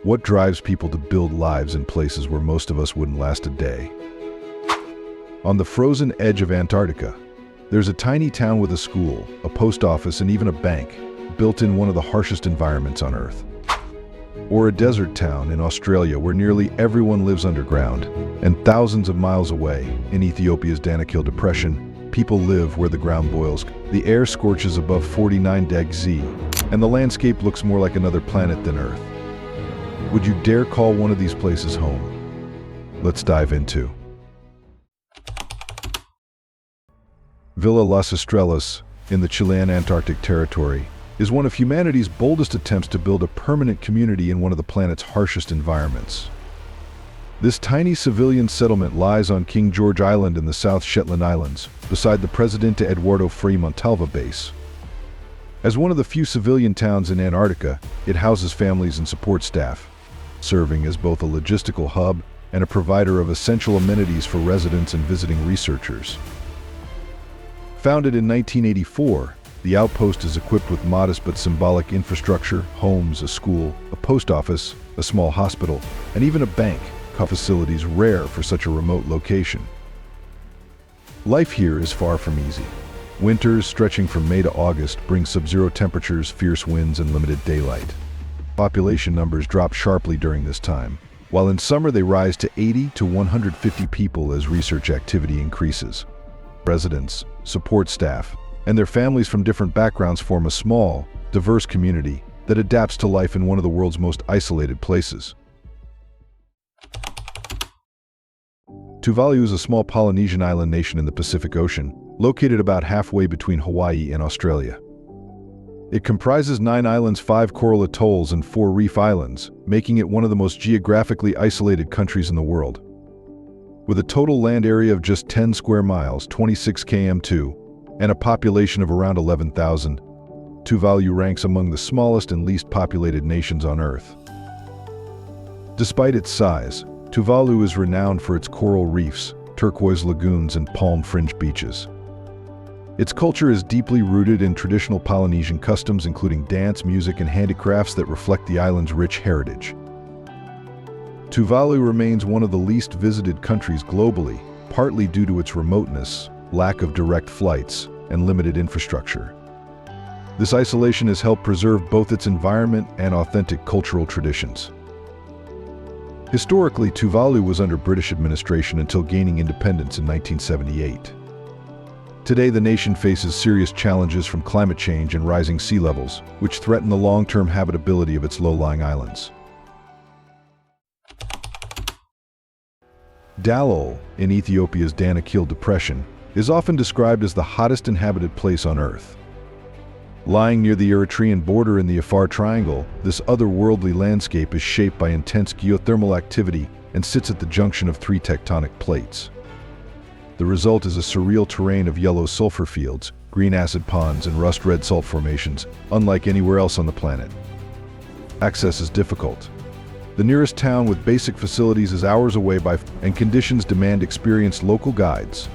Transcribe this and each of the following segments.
What drives people to build lives in places where most of us wouldn't last a day? On the frozen edge of Antarctica, there's a tiny town with a school, a post office, and even a bank, built in one of the harshest environments on Earth. Or a desert town in Australia where nearly everyone lives underground, and thousands of miles away, in Ethiopia's Danakil Depression, people live where the ground boils, the air scorches above 49°C, and the landscape looks more like another planet than Earth. Would you dare call one of these places home? Let's dive into Villa Las Estrellas, in the Chilean Antarctic territory, is one of humanity's boldest attempts to build a permanent community in one of the planet's harshest environments. This tiny civilian settlement lies on King George Island in the South Shetland Islands, beside the Presidente Eduardo Frei Montalva base. As one of the few civilian towns in Antarctica, it houses families and support staff, serving as both a logistical hub and a provider of essential amenities for residents and visiting researchers. Founded in 1984, the outpost is equipped with modest but symbolic infrastructure, homes, a school, a post office, a small hospital, and even a bank, facilities rare for such a remote location. Life here is far from easy. Winters stretching from May to August bring sub-zero temperatures, fierce winds, and limited daylight. Population numbers drop sharply during this time, while in summer they rise to 80 to 150 people as research activity increases. Residents, support staff, and their families from different backgrounds form a small, diverse community that adapts to life in one of the world's most isolated places. Tuvalu is a small Polynesian island nation in the Pacific Ocean, located about halfway between Hawaii and Australia. It comprises 9 islands, 5 coral atolls, and 4 reef islands, making it one of the most geographically isolated countries in the world. With a total land area of just 10 square miles, 26 km², and a population of around 11,000, Tuvalu ranks among the smallest and least populated nations on Earth. Despite its size, Tuvalu is renowned for its coral reefs, turquoise lagoons, and palm-fringed beaches. Its culture is deeply rooted in traditional Polynesian customs, including dance, music, and handicrafts that reflect the island's rich heritage. Tuvalu remains one of the least visited countries globally, partly due to its remoteness, lack of direct flights, and limited infrastructure. This isolation has helped preserve both its environment and authentic cultural traditions. Historically, Tuvalu was under British administration until gaining independence in 1978. Today, the nation faces serious challenges from climate change and rising sea levels, which threaten the long-term habitability of its low-lying islands. Dallol, in Ethiopia's Danakil Depression, is often described as the hottest inhabited place on Earth. Lying near the Eritrean border in the Afar Triangle, this otherworldly landscape is shaped by intense geothermal activity and sits at the junction of 3 tectonic plates. The result is a surreal terrain of yellow sulfur fields, green acid ponds, and rust-red salt formations, unlike anywhere else on the planet. Access is difficult. The nearest town with basic facilities is hours away and conditions demand experienced local guides.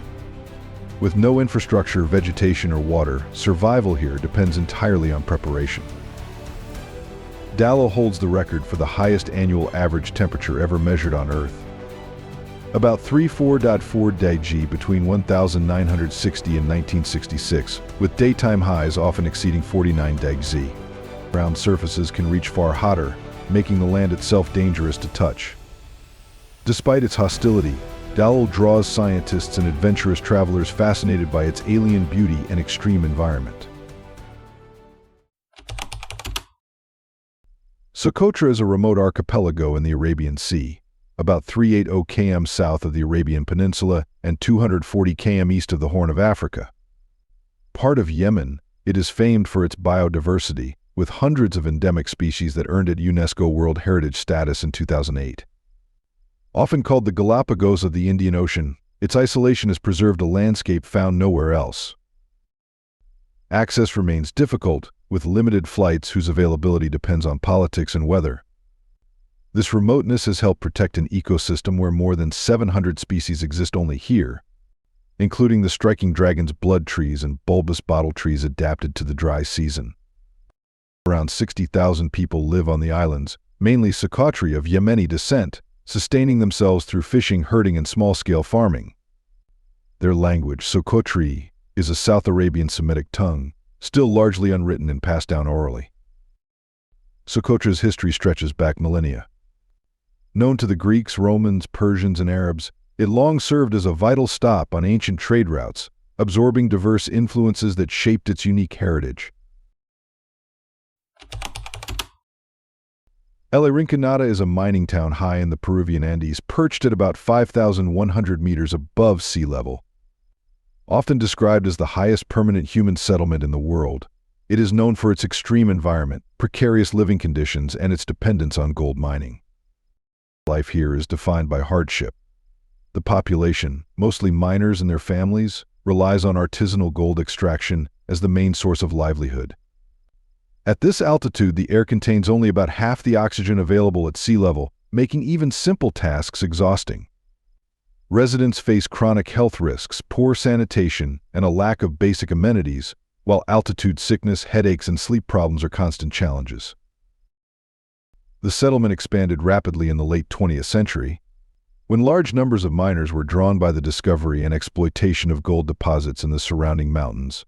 With no infrastructure, vegetation, or water, survival here depends entirely on preparation. Dallol holds the record for the highest annual average temperature ever measured on Earth. About 34.4°C between 1960 and 1966, with daytime highs often exceeding 49°C. Ground surfaces can reach far hotter, making the land itself dangerous to touch. Despite its hostility, Dallol draws scientists and adventurous travelers fascinated by its alien beauty and extreme environment. Socotra is a remote archipelago in the Arabian Sea, about 380 km south of the Arabian Peninsula and 240 km east of the Horn of Africa. Part of Yemen, it is famed for its biodiversity, with hundreds of endemic species that earned it UNESCO World Heritage status in 2008. Often called the Galapagos of the Indian Ocean, its isolation has preserved a landscape found nowhere else. Access remains difficult, with limited flights whose availability depends on politics and weather. This remoteness has helped protect an ecosystem where more than 700 species exist only here, including the striking dragon's blood trees and bulbous bottle trees adapted to the dry season. Around 60,000 people live on the islands, mainly Socotra of Yemeni descent, sustaining themselves through fishing, herding, and small-scale farming. Their language, Socotra, is a South Arabian Semitic tongue, still largely unwritten and passed down orally. Socotra's history stretches back millennia. Known to the Greeks, Romans, Persians, and Arabs, it long served as a vital stop on ancient trade routes, absorbing diverse influences that shaped its unique heritage. Rinconada is a mining town high in the Peruvian Andes, perched at about 5,100 meters above sea level. Often described as the highest permanent human settlement in the world, it is known for its extreme environment, precarious living conditions, and its dependence on gold mining. Life here is defined by hardship. The population, mostly miners and their families, relies on artisanal gold extraction as the main source of livelihood. At this altitude, the air contains only about half the oxygen available at sea level, making even simple tasks exhausting. Residents face chronic health risks, poor sanitation, and a lack of basic amenities, while altitude sickness, headaches, and sleep problems are constant challenges. The settlement expanded rapidly in the late 20th century, when large numbers of miners were drawn by the discovery and exploitation of gold deposits in the surrounding mountains.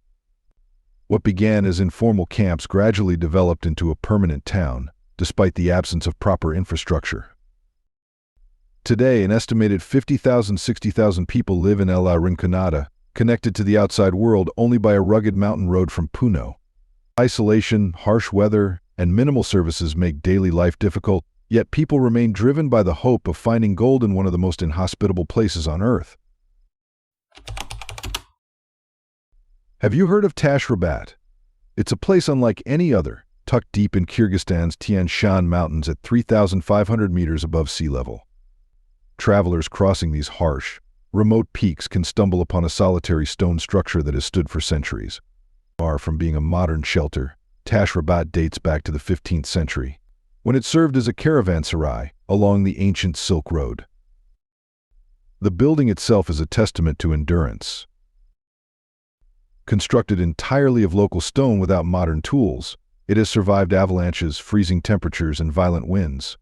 What began as informal camps gradually developed into a permanent town, despite the absence of proper infrastructure. Today, an estimated 50,000–60,000 people live in Rinconada, connected to the outside world only by a rugged mountain road from Puno. Isolation, harsh weather, and minimal services make daily life difficult, yet people remain driven by the hope of finding gold in one of the most inhospitable places on Earth. Have you heard of Tash, Rabat? It's a place unlike any other, tucked deep in Kyrgyzstan's Tian Shan Mountains at 3,500 meters above sea level. Travelers crossing these harsh, remote peaks can stumble upon a solitary stone structure that has stood for centuries. Far from being a modern shelter, Tash Rabat dates back to the 15th century, when it served as a caravanserai along the ancient Silk Road. The building itself is a testament to endurance. Constructed entirely of local stone without modern tools, it has survived avalanches, freezing temperatures, and violent winds.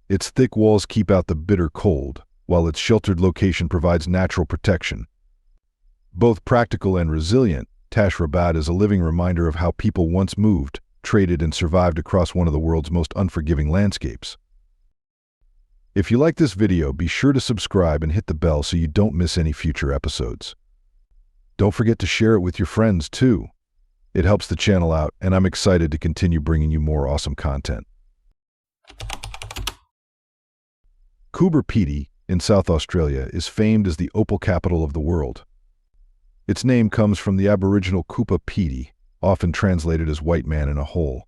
Its thick walls keep out the bitter cold, while its sheltered location provides natural protection. Both practical and resilient, Tash Rabat is a living reminder of how people once moved, traded, and survived across one of the world's most unforgiving landscapes. If you like this video, be sure to subscribe and hit the bell so you don't miss any future episodes. Don't forget to share it with your friends too. It helps the channel out, and I'm excited to continue bringing you more awesome content. Coober, Pedy, in South Australia, is famed as the opal capital of the world. Its name comes from the Aboriginal Cooper Pedy, often translated as white man in a hole.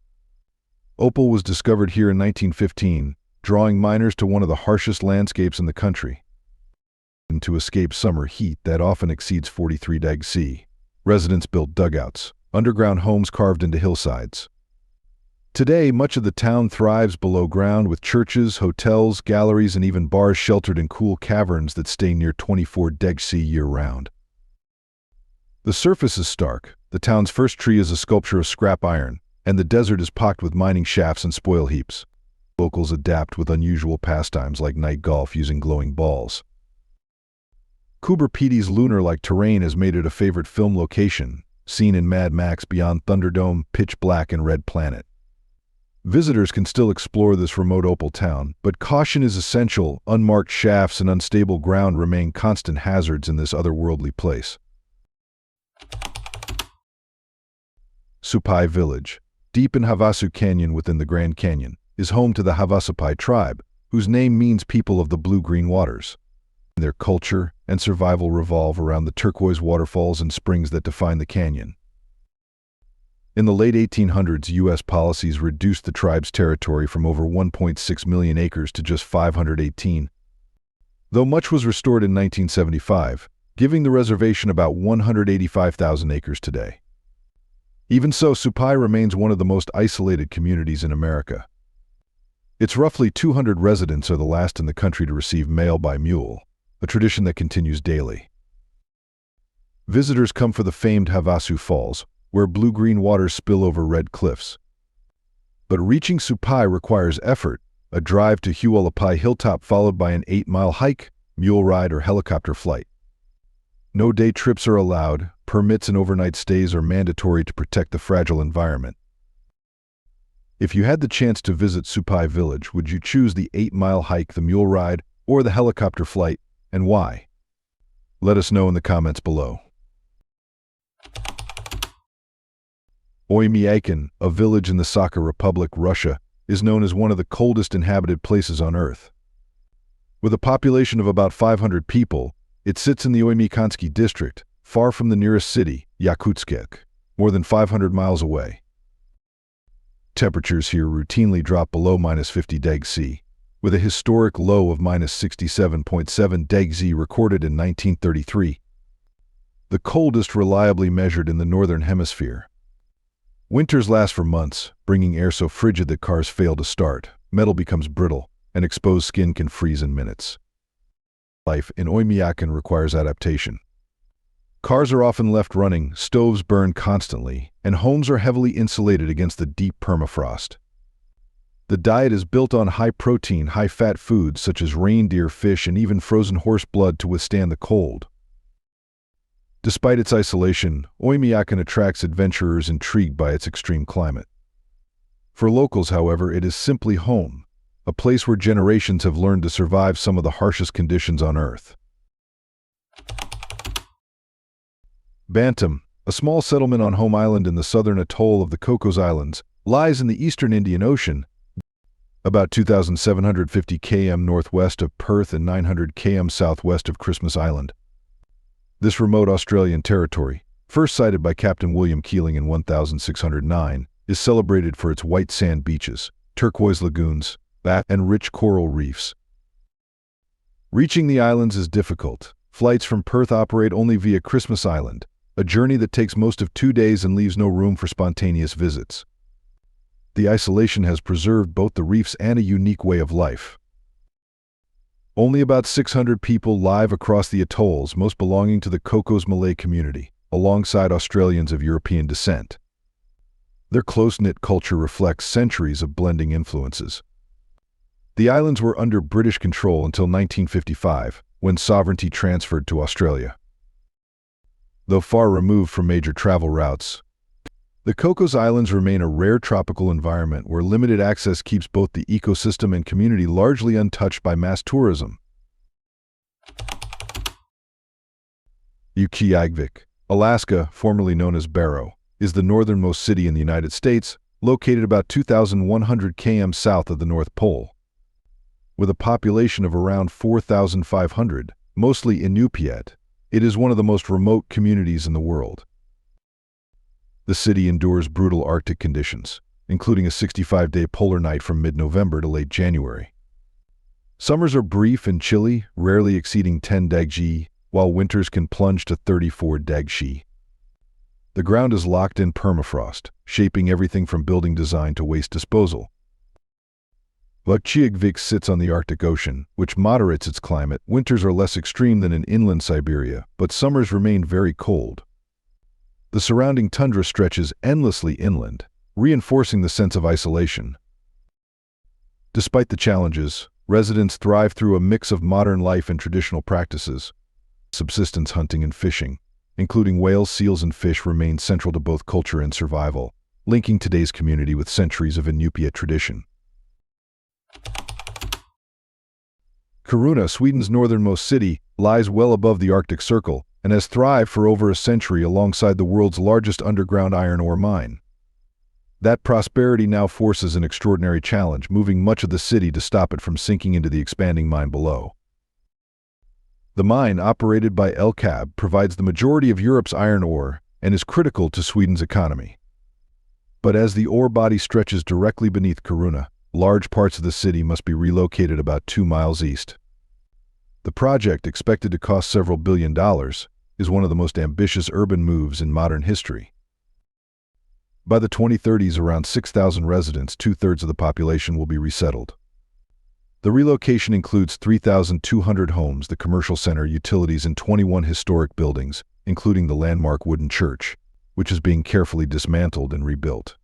Opal was discovered here in 1915, drawing miners to one of the harshest landscapes in the country. And to escape summer heat that often exceeds 43 degrees C, residents built dugouts, underground homes carved into hillsides. Today, much of the town thrives below ground with churches, hotels, galleries, and even bars sheltered in cool caverns that stay near 24 degrees C year-round. The surface is stark. The town's first tree is a sculpture of scrap iron, and the desert is pocked with mining shafts and spoil heaps. Locals adapt with unusual pastimes like night golf using glowing balls. Coober Pedy's lunar-like terrain has made it a favorite film location, seen in Mad Max Beyond Thunderdome, Pitch Black, and Red Planet. Visitors can still explore this remote opal town, but caution is essential. Unmarked shafts and unstable ground remain constant hazards in this otherworldly place. Supai village, deep in Havasu Canyon within the Grand Canyon, is home to the Havasupai tribe, whose name means people of the blue-green waters. Their culture and survival revolve around the turquoise waterfalls and springs that define the canyon. In the late 1800s, U.S. policies reduced the tribe's territory from over 1.6 million acres to just 518. Though much was restored in 1975, giving the reservation about 185,000 acres today. Even so, Supai remains one of the most isolated communities in America. Its roughly 200 residents are the last in the country to receive mail by mule, a tradition that continues daily. Visitors come for the famed Havasu Falls, where blue-green waters spill over red cliffs. But reaching Supai requires effort, a drive to Hualapai hilltop followed by an 8-mile hike, mule ride, or helicopter flight. No day trips are allowed, permits and overnight stays are mandatory to protect the fragile environment. If you had the chance to visit Supai village, would you choose the 8-mile hike, the mule ride, or the helicopter flight, and why? Let us know in the comments below. Oymyakon, a village in the Sakha Republic, Russia, is known as one of the coldest inhabited places on Earth. With a population of about 500 people, it sits in the Oymyakonsky district, far from the nearest city, Utqiagvik, more than 500 miles away. Temperatures here routinely drop below -50°C, with a historic low of -67.7°C recorded in 1933, the coldest reliably measured in the northern hemisphere. Winters last for months, bringing air so frigid that cars fail to start, metal becomes brittle, and exposed skin can freeze in minutes. Life in Oymyakon requires adaptation. Cars are often left running, stoves burn constantly, and homes are heavily insulated against the deep permafrost. The diet is built on high-protein, high-fat foods such as reindeer, fish, and even frozen horse blood to withstand the cold. Despite its isolation, Oymyakon attracts adventurers intrigued by its extreme climate. For locals, however, it is simply home, a place where generations have learned to survive some of the harshest conditions on Earth. Bantam, a small settlement on Home Island in the southern atoll of the Cocos Islands, lies in the eastern Indian Ocean, about 2,750 km northwest of Perth and 900 km southwest of Christmas Island. This remote Australian territory, first sighted by Captain William Keeling in 1609, is celebrated for its white sand beaches, turquoise lagoons, and rich coral reefs. Reaching the islands is difficult. Flights from Perth operate only via Christmas Island, a journey that takes most of 2 days and leaves no room for spontaneous visits. The isolation has preserved both the reefs and a unique way of life. Only about 600 people live across the atolls, most belonging to the Cocos Malay community, alongside Australians of European descent. Their close-knit culture reflects centuries of blending influences. The islands were under British control until 1955, when sovereignty transferred to Australia. Though far removed from major travel routes, the Cocos Islands remain a rare tropical environment where limited access keeps both the ecosystem and community largely untouched by mass tourism. Utqiagvik, Alaska, formerly known as Barrow, is the northernmost city in the United States, located about 2,100 km south of the North Pole. With a population of around 4,500, mostly Inupiat, it is one of the most remote communities in the world. The city endures brutal Arctic conditions, including a 65-day polar night from mid-November to late January. Summers are brief and chilly, rarely exceeding 10°C, while winters can plunge to 34°C. The ground is locked in permafrost, shaping everything from building design to waste disposal. Utqiagvik sits on the Arctic Ocean, which moderates its climate. Winters are less extreme than in inland Siberia, but summers remain very cold. The surrounding tundra stretches endlessly inland, reinforcing the sense of isolation. Despite the challenges, residents thrive through a mix of modern life and traditional practices. Subsistence hunting and fishing, including whales, seals, and fish, remain central to both culture and survival, linking today's community with centuries of Inupiat tradition. Kiruna, Sweden's northernmost city, lies well above the Arctic Circle and has thrived for over a century alongside the world's largest underground iron ore mine. That prosperity now forces an extraordinary challenge, moving much of the city to stop it from sinking into the expanding mine below. The mine, operated by LKAB, provides the majority of Europe's iron ore and is critical to Sweden's economy. But as the ore body stretches directly beneath Kiruna, large parts of the city must be relocated about 2 miles east. The project, expected to cost several $1 billion, is one of the most ambitious urban moves in modern history. By the 2030s, around 6,000 residents, 2/3 of the population, will be resettled. The relocation includes 3,200 homes, the commercial center, utilities, and 21 historic buildings, including the landmark wooden church, which is being carefully dismantled and rebuilt.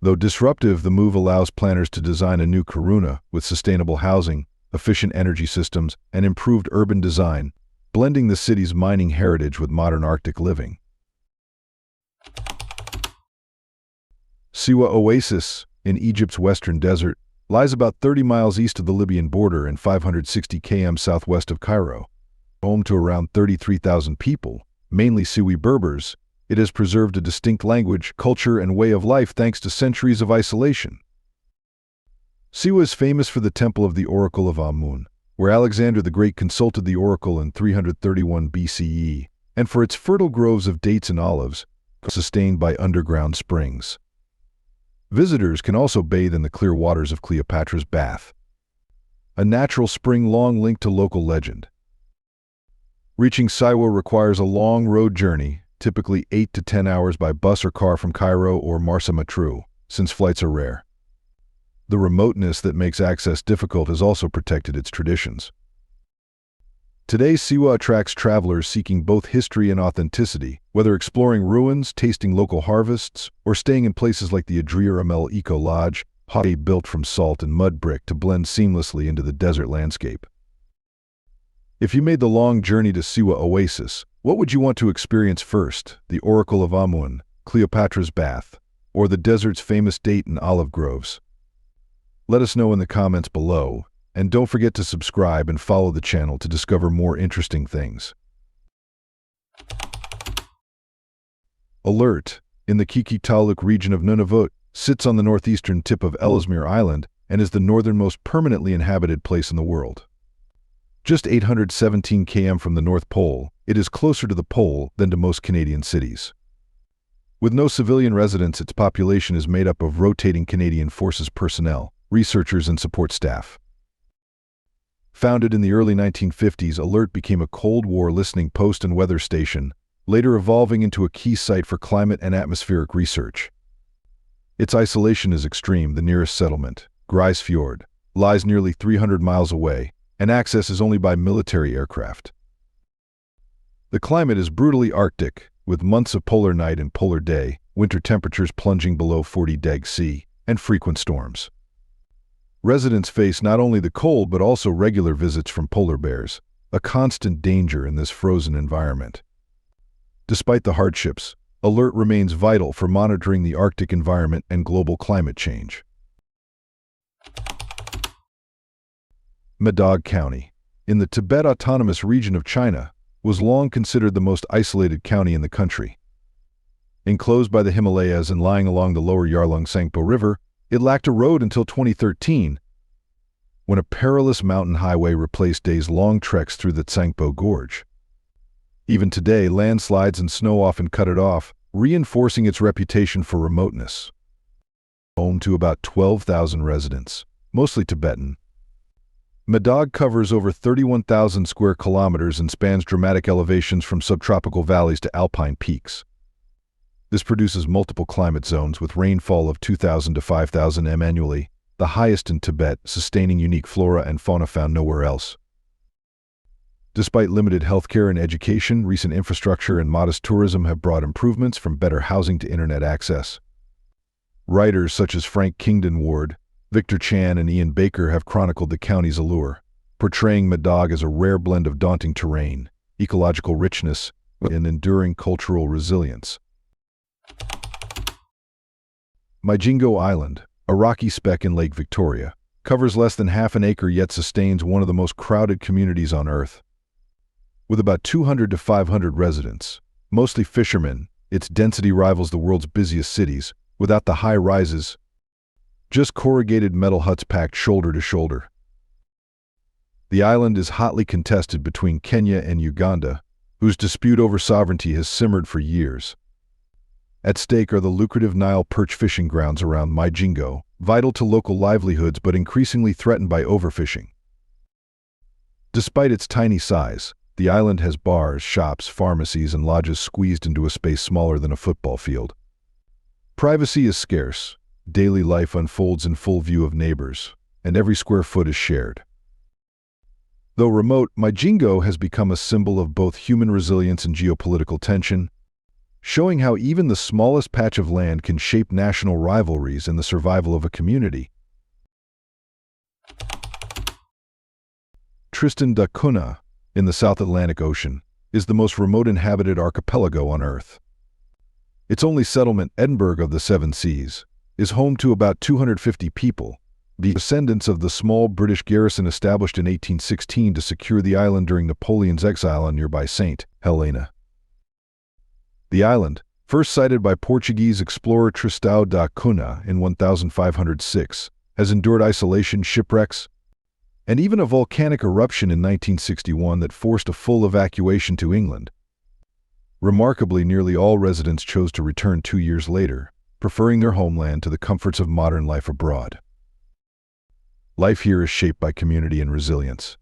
Though disruptive, the move allows planners to design a new Kiruna with sustainable housing, efficient energy systems, and improved urban design, blending the city's mining heritage with modern Arctic living. Siwa Oasis, in Egypt's western desert, lies about 30 miles east of the Libyan border and 560 km southwest of Cairo. Home to around 33,000 people, mainly Siwi Berbers, it has preserved a distinct language, culture, and way of life thanks to centuries of isolation. Siwa is famous for the temple of the Oracle of Amun, where Alexander the Great consulted the oracle in 331 BCE, and for its fertile groves of dates and olives, sustained by underground springs. Visitors can also bathe in the clear waters of Cleopatra's Bath, a natural spring long linked to local legend. Reaching Siwa requires a long road journey, typically 8 to 10 hours by bus or car from Cairo or Marsa Matruh, since flights are rare. The remoteness that makes access difficult has also protected its traditions. Today, Siwa attracts travelers seeking both history and authenticity, whether exploring ruins, tasting local harvests, or staying in places like the Adria Amel Eco Lodge, built from salt and mud brick to blend seamlessly into the desert landscape. If you made the long journey to Siwa Oasis, what would you want to experience first, the Oracle of Amun, Cleopatra's Bath, or the desert's famous date and olive groves? Let us know in the comments below, and don't forget to subscribe and follow the channel to discover more interesting things. Alert! In the Kiki Taluk region of Nunavut, sits on the northeastern tip of Ellesmere Island and is the northernmost permanently inhabited place in the world. Just 817 km from the North Pole, it is closer to the pole than to most Canadian cities. With no civilian residents, its population is made up of rotating Canadian Forces personnel, researchers, and support staff. Founded in the early 1950s, Alert became a Cold War listening post and weather station, later evolving into a key site for climate and atmospheric research. Its isolation is extreme. The nearest settlement, Grise Fjord, lies nearly 300 miles away, and access is only by military aircraft. The climate is brutally Arctic, with months of polar night and polar day, winter temperatures plunging below 40°C, and frequent storms. Residents face not only the cold but also regular visits from polar bears, a constant danger in this frozen environment. Despite the hardships, Alert remains vital for monitoring the Arctic environment and global climate change. Mêdog County, in the Tibet Autonomous Region of China, was long considered the most isolated county in the country. Enclosed by the Himalayas and lying along the lower Yarlung-Tsangpo River, it lacked a road until 2013, when a perilous mountain highway replaced days-long treks through the Tsangpo Gorge. Even today, landslides and snow often cut it off, reinforcing its reputation for remoteness. Home to about 12,000 residents, mostly Tibetan, Mêdog covers over 31,000 square kilometers and spans dramatic elevations from subtropical valleys to alpine peaks. This produces multiple climate zones with rainfall of 2,000 to 5,000 m annually, the highest in Tibet, sustaining unique flora and fauna found nowhere else. Despite limited healthcare and education, recent infrastructure and modest tourism have brought improvements, from better housing to internet access. Writers such as Frank Kingdon Ward, Victor Chan, and Ian Baker have chronicled the county's allure, portraying Mêdog as a rare blend of daunting terrain, ecological richness, and enduring cultural resilience. Migingo Island, a rocky speck in Lake Victoria, covers less than half an acre yet sustains one of the most crowded communities on Earth. With about 200 to 500 residents, mostly fishermen, its density rivals the world's busiest cities, without the high rises, just corrugated metal huts packed shoulder to shoulder. The island is hotly contested between Kenya and Uganda, whose dispute over sovereignty has simmered for years. At stake are the lucrative Nile perch fishing grounds around Migingo, vital to local livelihoods but increasingly threatened by overfishing. Despite its tiny size, the island has bars, shops, pharmacies, and lodges squeezed into a space smaller than a football field. Privacy is scarce. Daily life unfolds in full view of neighbors, and every square foot is shared. Though remote, Migingo has become a symbol of both human resilience and geopolitical tension, showing how even the smallest patch of land can shape national rivalries and the survival of a community. Tristan da Cunha, in the South Atlantic Ocean, is the most remote inhabited archipelago on Earth. Its only settlement, Edinburgh of the Seven Seas, is home to about 250 people, the descendants of the small British garrison established in 1816 to secure the island during Napoleon's exile on nearby St. Helena. The island, first sighted by Portuguese explorer Tristan da Cunha in 1506, has endured isolation, shipwrecks, and even a volcanic eruption in 1961 that forced a full evacuation to England. Remarkably, nearly all residents chose to return 2 years later, preferring their homeland to the comforts of modern life abroad. Life here is shaped by community and resilience.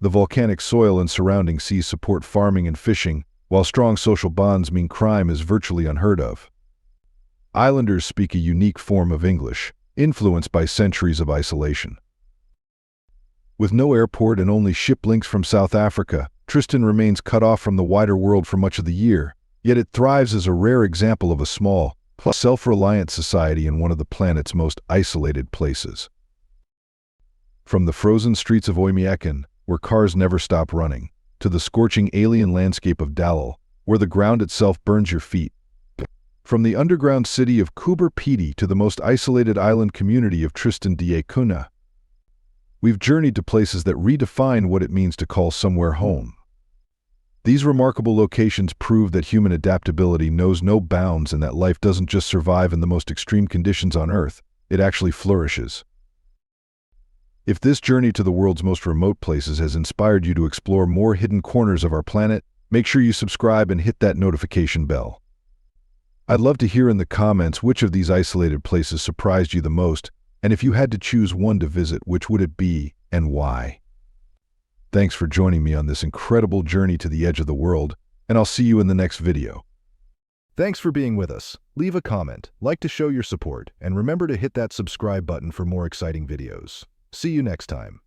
The volcanic soil and surrounding seas support farming and fishing, while strong social bonds mean crime is virtually unheard of. Islanders speak a unique form of English, influenced by centuries of isolation. With no airport and only ship links from South Africa, Tristan remains cut off from the wider world for much of the year, yet it thrives as a rare example of a small, self-reliant society in one of the planet's most isolated places. From the frozen streets of Oymyakon, where cars never stop running, to the scorching alien landscape of Dallol, where the ground itself burns your feet. From the underground city of Coober, Pedy to the most isolated island community of Tristan da Cunha, we've journeyed to places that redefine what it means to call somewhere home. These remarkable locations prove that human adaptability knows no bounds and that life doesn't just survive in the most extreme conditions on Earth, it actually flourishes. If this journey to the world's most remote places has inspired you to explore more hidden corners of our planet, make sure you subscribe and hit that notification bell. I'd love to hear in the comments which of these isolated places surprised you the most, and if you had to choose one to visit, which would it be and why? Thanks for joining me on this incredible journey to the edge of the world, and I'll see you in the next video. Thanks for being with us. Leave a comment, like to show your support, and remember to hit that subscribe button for more exciting videos. See you next time.